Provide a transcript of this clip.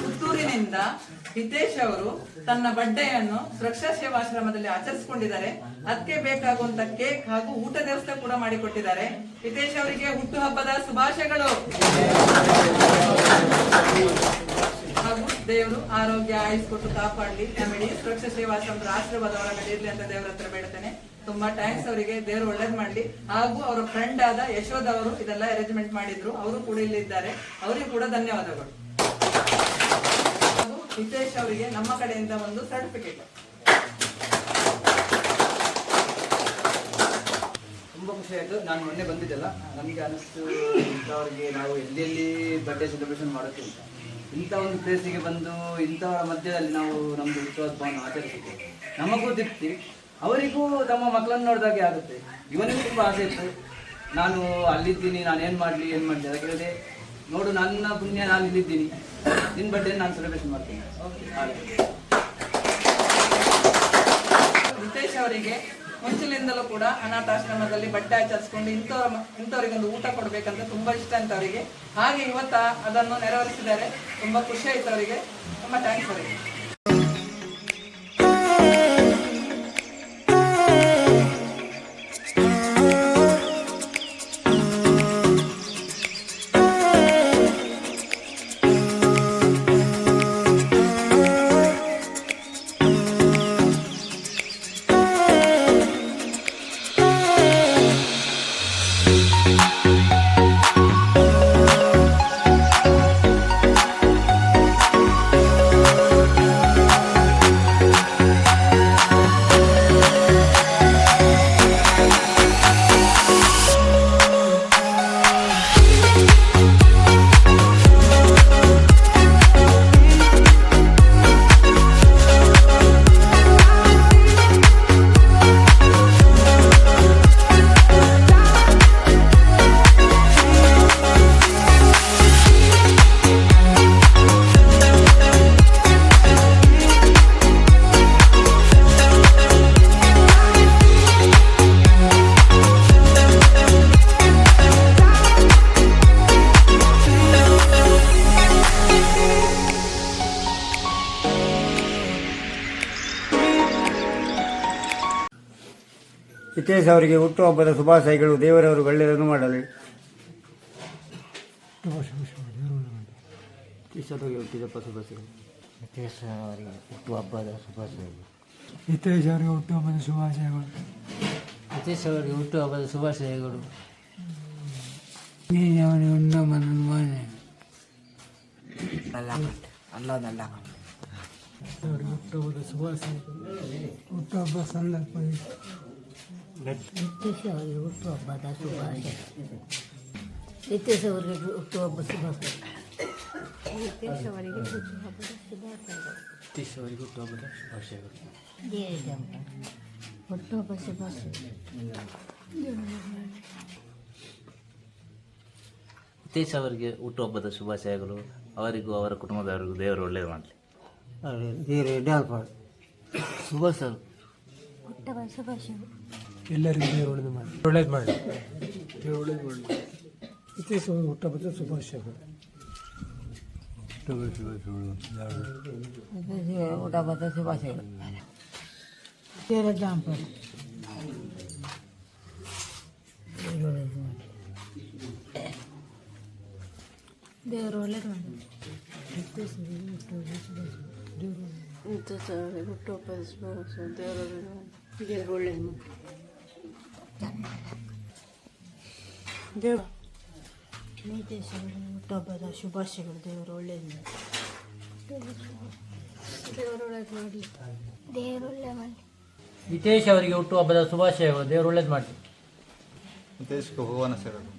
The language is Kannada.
ಪುತ್ತೂರಿನಿಂದ ಹಿತೇಶ್ ಅವರು ತನ್ನ ಬರ್ಡೇಯನ್ನು ಸುರಕ್ಷಾ ಸೇವಾಶ್ರಮದಲ್ಲಿ ಆಚರಿಸಿಕೊಂಡಿದ್ದಾರೆ. ಅದಕ್ಕೆ ಬೇಕಾಗುವಂತ ಕೇಕ್ ಹಾಗೂ ಊಟದ ವ್ಯವಸ್ಥೆ ಕೂಡ ಮಾಡಿಕೊಟ್ಟಿದ್ದಾರೆ. ಹಿತೇಶ್ ಅವರಿಗೆ ಹುಟ್ಟುಹಬ್ಬದ ಶುಭಾಶಯಗಳು ಹಾಗೂ ದೇವರು ಆರೋಗ್ಯ ಆಯುಷ್ ಕೊಟ್ಟು ಕಾಪಾಡಲಿ. ನಮಗೆ ಸುರಕ್ಷಾ ಸೇವಾಶ್ರಮದ ಆಶೀರ್ವಾದ ಅವರ ಮೇಲೆ ಇರ್ಲಿ ಅಂತ ದೇವರ ಹತ್ರ ಬೇಡ್ತೇನೆ. ತುಂಬಾ ಥ್ಯಾಂಕ್ಸ್ ಅವರಿಗೆ, ದೇವರು ಒಳ್ಳೇದ್ ಮಾಡ್ಲಿ. ಹಾಗೂ ಅವರ ಫ್ರೆಂಡ್ ಆದ ಯಶೋಧ ಅವರು ಇದೆಲ್ಲ ಅರೇಂಜ್ಮೆಂಟ್ ಮಾಡಿದ್ರು, ಅವರು ಕೂಡ ಇಲ್ಲಿ ಇದ್ದಾರೆ, ಅವರಿಗೂ ಕೂಡ ಧನ್ಯವಾದಗಳು. ಹಿತೇಶ್ ಅವರಿಗೆ ನಮ್ಮ ಕಡೆಯಿಂದ ಒಂದು ಸರ್ಟಿಫಿಕೇಟ್. ತುಂಬ ಖುಷಿ ಆಯಿತು. ನಾನು ಮೊನ್ನೆ ಬಂದಿದ್ದಲ್ಲ, ನನಗೆ ಅನಿಸ್ತು ಇಂಥವ್ರಿಗೆ ನಾವು ಎಲ್ಲೆಲ್ಲಿ ಬರ್ಡೇ ಸೆಲೆಬ್ರೇಷನ್ ಮಾಡೋಕ್ಕಿಂತ ಇಂಥ ಒಂದು ಪ್ಲೇಸಿಗೆ ಬಂದು ಇಂಥವರ ಮಧ್ಯದಲ್ಲಿ ನಾವು ನಮ್ಮದು ಹುಟ್ಟುಹಬ್ಬವನ್ನು ಆಚರಿಸಿದ್ದೇವೆ. ನಮಗೂ ತೃಪ್ತಿ, ಅವರಿಗೂ ತಮ್ಮ ಮಕ್ಕಳನ್ನು ನೋಡಿದಾಗೆ ಆಗುತ್ತೆ. ಇವನಿಗೂ ತುಂಬ ಆಸೆ ಇತ್ತು, ನಾನು ಅಲ್ಲಿದ್ದೀನಿ, ನಾನು ಏನು ಮಾಡಲಿ ಅಂತ ಹೇಳಿದೆ. ನೋಡು, ನನ್ನ ಪುಣ್ಯ, ನಾನು ಇಲ್ಲಿದ್ದೀನಿ, ನಿನ್ನ ಬರ್ಡೇ ನಾನು ಸೆಲೆಬ್ರೇಷನ್ ಮಾಡ್ತೀನಿ. ಹಿತೇಶ್ ಅವರಿಗೆ ಮುಂಚಿನಿಂದಲೂ ಕೂಡ ಅನಾಥಾಶ್ರಮದಲ್ಲಿ ಬಟ್ಟೆ ಆಚರಿಸ್ಕೊಂಡು ಇಂಥವರಿಗೊಂದು ಊಟ ಕೊಡ್ಬೇಕಂತ ತುಂಬಾ ಇಷ್ಟ ಅಂತ ಅವರಿಗೆ. ಹಾಗೆ ಇವತ್ತ ಅದನ್ನು ನೆರವೇರಿಸಿದ್ದಾರೆ. ತುಂಬಾ ಖುಷಿ ಆಯ್ತು ಅವರಿಗೆ. ತುಂಬಾ ಥ್ಯಾಂಕ್ಸ್ ಅವರಿಗೆ. ಹಿತೇಶ್ ಅವರಿಗೆ ಹುಟ್ಟುಹಬ್ಬದ ಶುಭಾಶಯಗಳು. ದೇವರವರು ಒಳ್ಳೆಯದನ್ನು ಮಾಡಲಿ. ಹಿತೇಶ್ ಅವರಿಗೆ ಹುಟ್ಟುಹಬ್ಬದ ಶುಭಾಶಯಗಳು. ಹಿತೇಶ್ ಅವರಿಗೆ ಹುಟ್ಟುಹಬ್ಬದ ಶುಭಾಶಯಗಳು. ಹಿತೇಶ್ ಅವರಿಗೆ ಹುಟ್ಟುಹಬ್ಬದ ಶುಭಾಶಯಗಳು. ಹಿತೇಶ್ ಅವರಿಗೆ ಹುಟ್ಟುಹಬ್ಬದ ಶುಭಾಶಯಗಳು. ಹುಟ್ಟುಹಬ್ಬದ ಶುಭಾಶಯಗಳು. ಹುಟ್ಟುಹಬ್ಬ ಸಂದರ್ಭ ಹಿತೇಶ್ ಅವರಿಗೆ ಹುಟ್ಟುಹಬ್ಬದ ಶುಭಾಶಯ. ಹಿತೇಶ್ ಅವರಿಗೆ ಹುಟ್ಟುಹಬ್ಬ ಶುಭಾಶಯ. ಹಿತೇಶ್ ಅವರಿಗೆ ಹುಟ್ಟುಹಬ್ಬದ ಶುಭಾಶಯಗಳು. ಹಿತೇಶ್ ಅವರಿಗೆ ಹುಟ್ಟುಹಬ್ಬದ ಶುಭಾಶಯಗಳು. ಹುಟ್ಟುಹಬ್ಬ ಶುಭಾಶಯ. ಹಿತೇಶ್ ಅವರಿಗೆ ಹುಟ್ಟುಹಬ್ಬದ ಶುಭಾಶಯಗಳು. ಅವರಿಗೂ ಅವರ ಕುಟುಂಬದವರಿಗೂ ದೇವರು ಒಳ್ಳೆಯದು ಮಾಡಲಿ. ಶುಭಾಶಯ. ಹುಟ್ಟುಹಬ್ಬದ ಶುಭಾಶಯಗಳು. ಎಲ್ಲರಿಗೂ ದೇವರು ಒಳ್ಳೇದು ಮಾಡಿ. ದೇವರು ಒಳ್ಳೇದು ಮಾಡಲಿ. ಹಿತೇಶ್ ಅವರಿಗೆ ಹುಟ್ಟುಹಬ್ಬದ ಶುಭಾಶಯಗಳು. ಹುಟ್ಟುಹಬ್ಬದ ಶುಭಾಶಯಗಳು. ದೇವರು ಒಳ್ಳೇದು ಮಾಡಿ. ಹುಟ್ಟುಹಬ್ಬದ ಶುಭಾಶಯ. ದೇವರು ಒಳ್ಳೇದು ಮಾಡಿ. ಹಿತೇಶ್ ಅವರಿಗೆ ಹುಟ್ಟುಹಬ್ಬದ ಶುಭಾಶಯಗಳು. ದೇವರು ಒಳ್ಳೇದು ಮಾಡಿ. ದೇವರು ಒಳ್ಳೇದು ಮಾಡಲಿ. ದೇವರು ಒಳ್ಳೆ ಮಾಡಲಿ. ಹಿತೇಶ್ ಅವರಿಗೆ ಹುಟ್ಟುಹಬ್ಬದ ಶುಭಾಶಯಗಳು. ದೇವರು ಒಳ್ಳೇದು ಮಾಡಲಿ. ಹಿತೇಶ್ ಭಗವಾನ ಶರಣರು.